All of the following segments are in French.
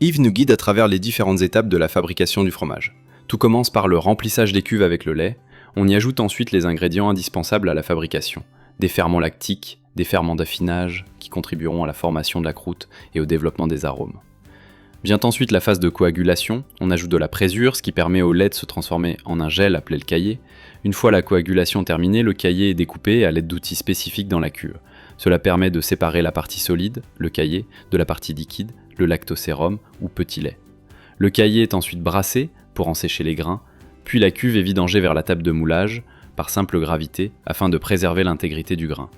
Yves nous guide à travers les différentes étapes de la fabrication du fromage. Tout commence par le remplissage des cuves avec le lait, on y ajoute ensuite les ingrédients indispensables à la fabrication, des ferments lactiques, des ferments d'affinage qui contribueront à la formation de la croûte et au développement des arômes. Vient ensuite la phase de coagulation, on ajoute de la présure, ce qui permet au lait de se transformer en un gel appelé le caillé. Une fois la coagulation terminée, le caillé est découpé à l'aide d'outils spécifiques dans la cuve. Cela permet de séparer la partie solide, le caillé, de la partie liquide, le lactosérum ou petit lait. Le caillé est ensuite brassé pour en sécher les grains, puis la cuve est vidangée vers la table de moulage par simple gravité afin de préserver l'intégrité du grain.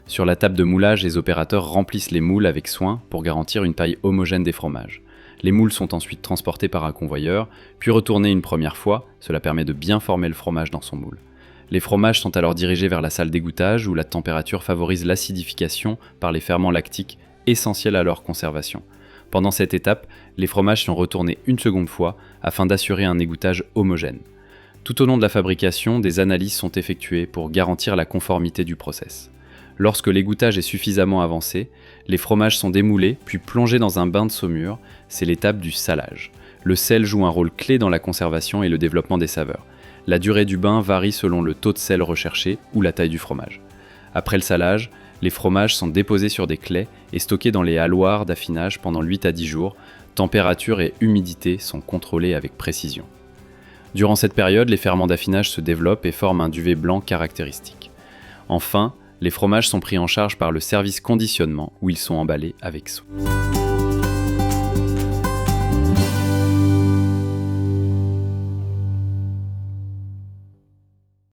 Sur la table de moulage, les opérateurs remplissent les moules avec soin pour garantir une taille homogène des fromages. Les moules sont ensuite transportés par un convoyeur, puis retournés une première fois, cela permet de bien former le fromage dans son moule. Les fromages sont alors dirigés vers la salle d'égouttage où la température favorise l'acidification par les ferments lactiques essentiels à leur conservation. Pendant cette étape, les fromages sont retournés une seconde fois afin d'assurer un égouttage homogène. Tout au long de la fabrication, des analyses sont effectuées pour garantir la conformité du process. Lorsque l'égouttage est suffisamment avancé, les fromages sont démoulés puis plongés dans un bain de saumure, c'est l'étape du salage. Le sel joue un rôle clé dans la conservation et le développement des saveurs. La durée du bain varie selon le taux de sel recherché ou la taille du fromage. Après le salage, les fromages sont déposés sur des claies et stockés dans les halloirs d'affinage pendant 8 à 10 jours. Température et humidité sont contrôlés avec précision. Durant cette période, les ferments d'affinage se développent et forment un duvet blanc caractéristique. Enfin, les fromages sont pris en charge par le service conditionnement où ils sont emballés avec soin.